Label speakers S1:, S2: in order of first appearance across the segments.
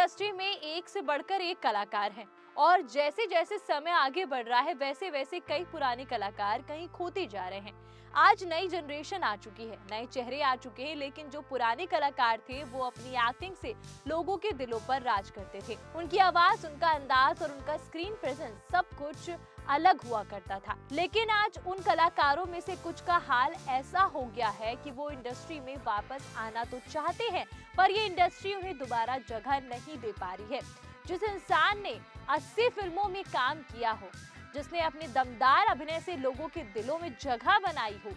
S1: Industry में एक से बढ़कर एक कलाकार हैं और जैसे जैसे समय आगे बढ़ रहा है वैसे वैसे कई पुराने कलाकार कहीं खोते जा रहे हैं। आज नई जनरेशन आ चुकी है, नए चेहरे आ चुके हैं, लेकिन जो पुराने कलाकार थे वो अपनी एक्टिंग से लोगों के दिलों पर राज करते थे। उनकी आवाज, उनका अंदाज और उनका स्क्रीन प्रेजेंस सब कुछ अलग हुआ करता था। लेकिन आज उन कलाकारों में से कुछ का हाल ऐसा हो गया है कि वो इंडस्ट्री में वापस आना तो चाहते हैं, पर ये इंडस्ट्री उन्हें दोबारा जगह नहीं दे पा रही है। जिस इंसान ने 80 फिल्मों में काम किया हो, जिसने अपने दमदार अभिनय से लोगों के दिलों में जगह बनाई हो,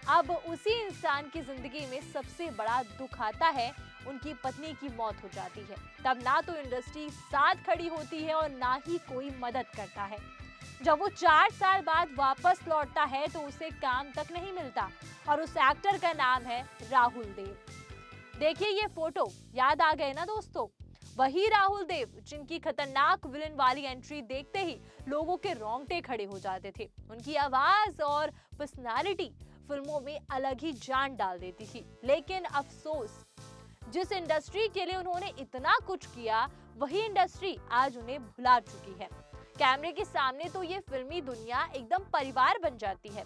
S1: अब उसी इंसान की जिंदगी में सबसे बड़ा दुख आता है, उनकी पत्नी की मौत हो जाती है। तब ना तो इंडस्ट्री साथ खड़ी होती है और ना ही कोई मदद करता है। जब वो 4 साल बाद वापस लौटता है तो उसे काम तक नहीं मिलता और उस एक्टर का नाम है राहुल देव। देखिए ये फोटो, याद आ गए ना दोस्तों? वही राहुल देव जिनकी खतरनाक विलन वाली एंट्री देखते ही लोगों के रोंगटे खड़े हो जाते थे। उनकी आवाज और पर्सनालिटी फिल्मों में अलग ही जान डाल देती थी। लेकिन अफसोस, जिस इंडस्ट्री के लिए उन्होंने इतना कुछ किया, वही इंडस्ट्री आज उन्हें भुला चुकी है। कैमरे के सामने तो ये फिल्मी दुनिया एकदम परिवार बन जाती है।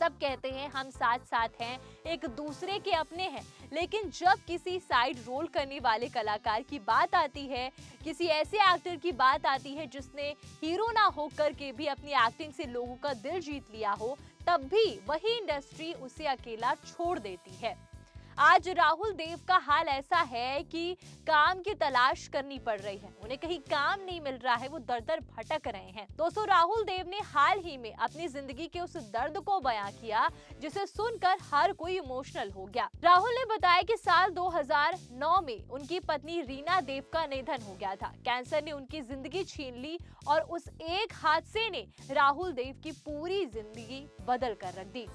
S1: सब कहते हैं हम साथ साथ हैं, एक दूसरे के अपने हैं, लेकिन जब किसी साइड रोल करने वाले कलाकार की बात आती है, किसी ऐसे एक्टर की बात आती है जिसने हीरो ना होकर के भी अपनी एक्टिंग से लोगों का दिल जीत लिया हो, तब भी वही इंडस्ट्री उसे अकेला छोड़ देती है। आज राहुल देव का हाल ऐसा है कि काम की तलाश करनी पड़ रही है, उन्हें कहीं काम नहीं मिल रहा है, वो दर दर भटक रहे हैं। दोस्तों, राहुल देव ने हाल ही में अपनी जिंदगी के उस दर्द को बयां किया जिसे सुनकर हर कोई इमोशनल हो गया। राहुल ने बताया कि साल 2009 में उनकी पत्नी रीना देव का निधन हो गया था। कैंसर ने उनकी जिंदगी छीन ली और उस एक हादसे ने राहुल देव की पूरी जिंदगी बदल कर रख दी।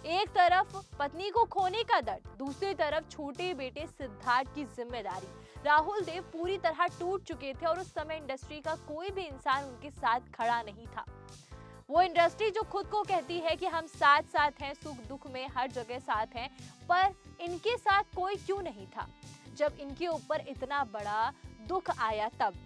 S1: एक तरफ पत्नी को खोने का दर्द, दूसरी तरफ छोटे बेटे सिद्धार्थ की जिम्मेदारी। राहुल देव पूरी तरह टूट चुके थे और उस समय इंडस्ट्री का कोई भी इंसान उनके साथ खड़ा नहीं था। वो इंडस्ट्री जो खुद को कहती है कि हम साथ साथ हैं, सुख दुख में हर जगह साथ हैं, पर इनके साथ कोई क्यों नहीं था जब इनके ऊपर इतना बड़ा दुख आया। तब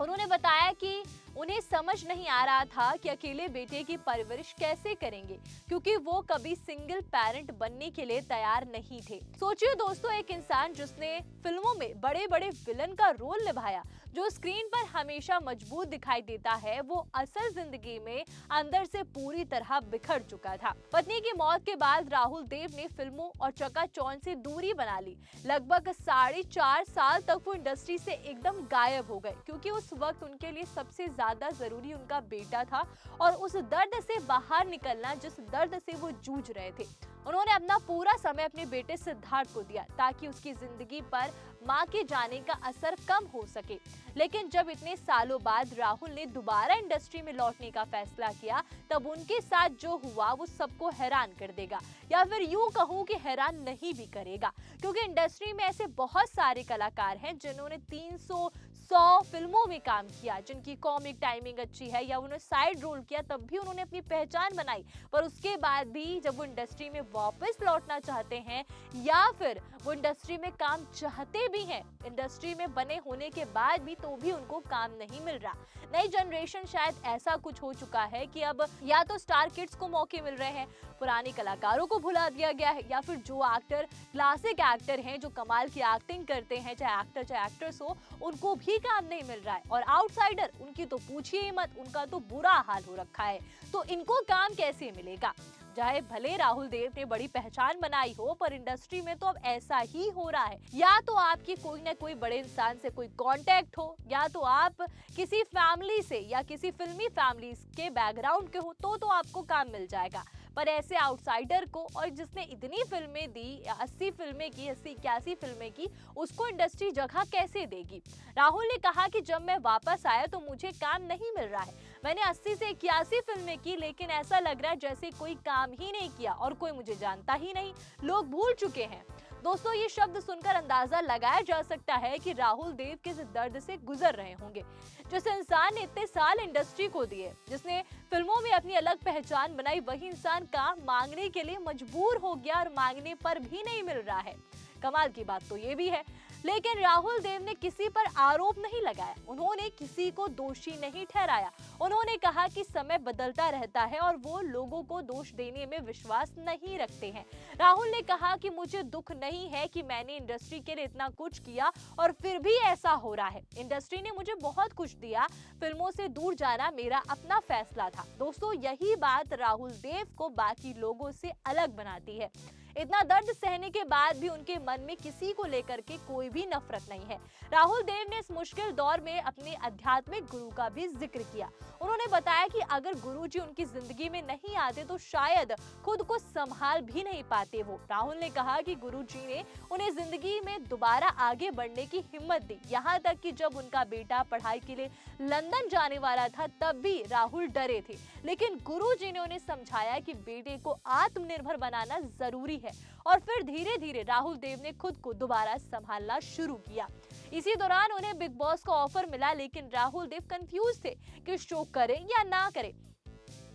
S1: उन्होंने बताया कि उन्हें समझ नहीं आ रहा था कि अकेले बेटे की परवरिश कैसे करेंगे, क्योंकि वो कभी सिंगल पेरेंट बनने के लिए तैयार नहीं थे। सोचिए दोस्तों, एक इंसान जिसने फिल्मों में बड़े बड़े विलन का रोल निभाया, जो स्क्रीन पर हमेशा मजबूत दिखाई देता है, वो असल जिंदगी में अंदर से पूरी तरह बिखर चुका था। पत्नी की मौत के बाद राहुल देव ने फिल्मों और चकाचौंध से दूरी बना ली। लगभग 4.5 साल तक वो इंडस्ट्री से एकदम गायब हो गए, क्योंकि उस वक्त उनके लिए सबसे ज्यादा जरूरी उनका बेटा था और उस दर्द से बाहर निकलना जिस दर्द से वो जूझ रहे थे। उन्होंने अपना पूरा समय अपने बेटे सिद्धार्थ को दिया ताकि उसकी जिंदगी पर मां के जाने का असर कम हो सके। लेकिन जब इतने सालों बाद राहुल ने दोबारा इंडस्ट्री में लौटने का फैसला किया, तब उनके साथ जो हुआ वो सबको हैरान कर देगा, या फिर यूं कहूं कि हैरान नहीं भी करेगा, क्योंकि इंडस्ट्री में ऐसे बहुत सारे कलाकार हैं जिन्होंने 300-100 फिल्मों में काम किया, जिनकी कॉमिक टाइमिंग अच्छी है या उन्होंने साइड रोल किया तब भी उन्होंने अपनी पहचान बनाई, पर उसके बाद भी जब वो इंडस्ट्री में वापस लौटना चाहते हैं या फिर वो इंडस्ट्री में काम चाहते भी हैं, इंडस्ट्री में बने होने के बाद भी, तो भी उनको काम नहीं मिल रहा। नई जनरेशन शायद ऐसा कुछ हो चुका है कि अब या तो स्टार किड्स को मौके मिल रहे हैं, पुराने कलाकारों को भुला दिया गया है, या फिर जो एक्टर क्लासिक एक्टर हैं, जो कमाल की एक्टिंग करते हैं, चाहे एक्टर चाहे एक्ट्रेस हो, उनको भी काम नहीं मिल रहा है। और आउटसाइडर, उनकी तो पूछिए ही मत, उनका तो बुरा हाल हो रखा है। तो इनको काम कैसे मिलेगा? चाहे भले राहुल देव ने बड़ी पहचान बनाई हो, पर इंडस्ट्री में तो अब ऐसा ही हो रहा है, या तो आपकी कोई ना कोई बड़े इंसान से कोई कांटेक्ट हो, या तो आप किसी फैमिली से या किसी फिल्मी फैमिली के बैकग्राउंड के हो, तो आपको काम मिल जाएगा। पर ऐसे आउटसाइडर को, और जिसने इतनी फिल्में दी, 80 फिल्में की, 80-81 फिल्में की, उसको इंडस्ट्री जगह कैसे देगी? राहुल ने कहा कि जब मैं वापस आया तो मुझे काम नहीं मिल रहा है। मैंने 80 से 81 फिल्में की, लेकिन ऐसा लग रहा है जैसे कोई काम ही नहीं किया और कोई मुझे जानता ही नहीं, लोग भूल चुके हैं। दोस्तों, ये शब्द सुनकर अंदाजा लगाया जा सकता है कि राहुल देव किस दर्द से गुजर रहे होंगे। जिस इंसान ने इतने साल इंडस्ट्री को दिए, जिसने फिल्मों में अपनी अलग पहचान बनाई, वही इंसान काम मांगने के लिए मजबूर हो गया और मांगने पर भी नहीं मिल रहा है। कमाल की बात तो ये भी है। लेकिन राहुल देव ने किसी पर आरोप नहीं लगाया, उन्होंने किसी को दोषी नहीं ठहराया। उन्होंने कहा कि समय बदलता रहता है और वो लोगों को दोष देने में विश्वास नहीं रखते हैं। राहुल ने कहा कि मुझे दुख नहीं है कि मैंने इंडस्ट्री के लिए इतना कुछ किया और फिर भी ऐसा हो रहा है। इंडस्ट्री ने मुझे बहुत कुछ दिया, फिल्मों से दूर जाना मेरा अपना फैसला था। दोस्तों, यही बात राहुल देव को बाकी लोगों से अलग बनाती है। इतना दर्द सहने के बाद भी उनके मन में किसी को लेकर के कोई भी नफरत नहीं है। राहुल देव ने इस मुश्किल दौर में अपने आध्यात्मिक गुरु का भी जिक्र किया। उन्होंने बताया कि अगर गुरुजी उनकी जिंदगी में नहीं आते तो शायद खुद को संभाल भी नहीं पाते वो। राहुल ने कहा कि गुरुजी ने उन्हें जिंदगी में दोबारा आगे बढ़ने की हिम्मत दी। यहाँ तक कि जब उनका बेटा पढ़ाई के लिए लंदन जाने वाला था तब भी राहुल डरे थे, लेकिन गुरुजी ने उन्हें समझाया कि बेटे को आत्मनिर्भर बनाना जरूरी है। और फिर धीरे धीरे राहुल देव ने खुद को दोबारा संभालना शुरू किया। इसी दौरान उन्हें बिग बॉस का ऑफर मिला, लेकिन राहुल देव कंफ्यूज थे कि शो करें या ना करें।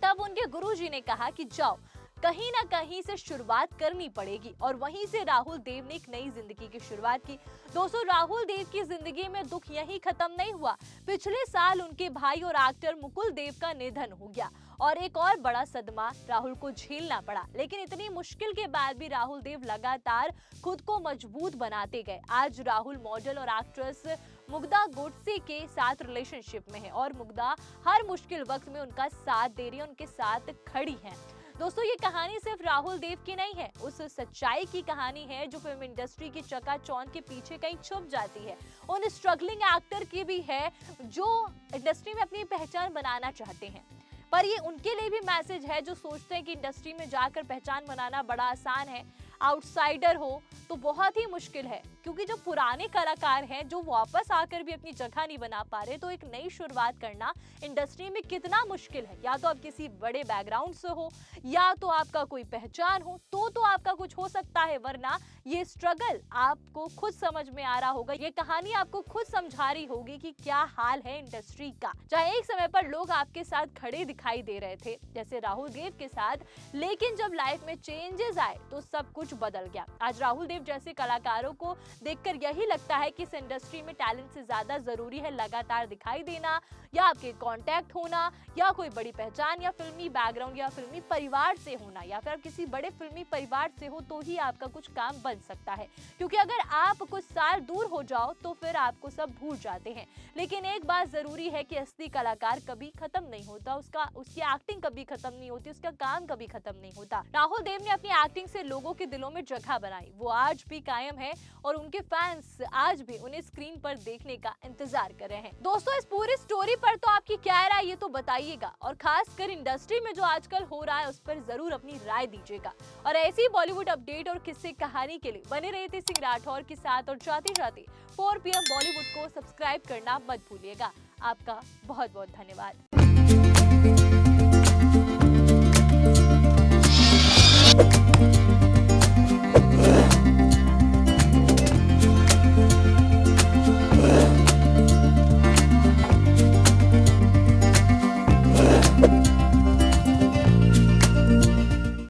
S1: तब उनके गुरुजी ने कहा कि जाओ, कहीं ना कहीं से शुरुआत करनी पड़ेगी, और वहीं से राहुल देव ने एक नई जिंदगी की शुरुआत की। दोस्तों, राहुल देव की जिंदगी में दुख यहीं खत्म नहीं हुआ। पिछले साल उनके भाई और एक्टर मुकुल देव का निधन हो गया और एक और बड़ा सदमा राहुल को झेलना पड़ा। लेकिन इतनी मुश्किल के बाद भी राहुल देव लगातार खुद को मजबूत बनाते गए। आज राहुल मॉडल और एक्ट्रेस मुग्धा गोडसे के साथ रिलेशनशिप में है और मुग्धा हर मुश्किल वक्त में उनका साथ दे रही है, उनके साथ खड़ी है। दोस्तों, ये कहानी सिर्फ राहुल देव की नहीं है, उस सच्चाई की कहानी है जो फिल्म इंडस्ट्री की चकाचौंध के पीछे कहीं छुप जाती है। उन स्ट्रगलिंग एक्टर की भी है जो इंडस्ट्री में अपनी पहचान बनाना चाहते हैं। पर ये उनके लिए भी मैसेज है जो सोचते हैं कि इंडस्ट्री में जाकर पहचान बनाना बड़ा आसान है, आउटसाइडर हो तो बहुत ही मुश्किल है। क्योंकि जो पुराने कलाकार हैं जो वापस आकर भी अपनी जगह नहीं बना पा रहे, तो एक नई शुरुआत करना इंडस्ट्री में कितना मुश्किल है। या तो आप किसी बड़े बैकग्राउंड से हो, या तो आपका कोई पहचान हो, तो आपका कुछ हो सकता है, वरना ये स्ट्रगल आपको खुद समझ में आ रहा होगा। ये कहानी आपको खुद समझा रही होगी कि क्या हाल है इंडस्ट्री का। चाहे एक समय पर लोग आपके साथ खड़े दिखाई दे रहे थे, जैसे राहुल देव के साथ, लेकिन जब लाइफ में चेंजेस आए तो सब कुछ बदल गया। आज राहुल देव जैसे कलाकारों को देखकर यही लगता है कि इस इंडस्ट्री में टैलेंट से ज्यादा जरूरी है लगातार दिखाई देना, या आपके कांटेक्ट होना, या कोई बड़ी पहचान, या फिल्मी बैकग्राउंड, या फिल्मी परिवार से होना, या फिर आप किसी बड़े फिल्मी परिवार से हो तो ही आपका कुछ काम बन सकता है। क्योंकि अगर आप कुछ साल दूर हो जाओ तो फिर आपको सब भूल जाते हैं। लेकिन एक बात जरूरी है कि असली कलाकार कभी खत्म नहीं होता, उसकी एक्टिंग कभी खत्म नहीं होती, उसका काम कभी खत्म नहीं होता। राहुल देव ने अपनी एक्टिंग से लोगों के दिलों में जगह बनाई, वो आज भी कायम है और उनके फैंस आज भी उन्हें स्क्रीन पर देखने का इंतजार कर रहे हैं। दोस्तों, इस पूरी स्टोरी पर तो आपकी क्या राय, ये तो बताइएगा, और खासकर इंडस्ट्री में जो आजकल हो रहा है उस पर जरूर अपनी राय दीजिएगा। और ऐसी बॉलीवुड अपडेट और किस्से कहानी के लिए बने रहे थे सिंह राठौर के साथ, और जाते जाते 4 PM बॉलीवुड को सब्सक्राइब करना मत भूलिएगा। आपका बहुत बहुत धन्यवाद।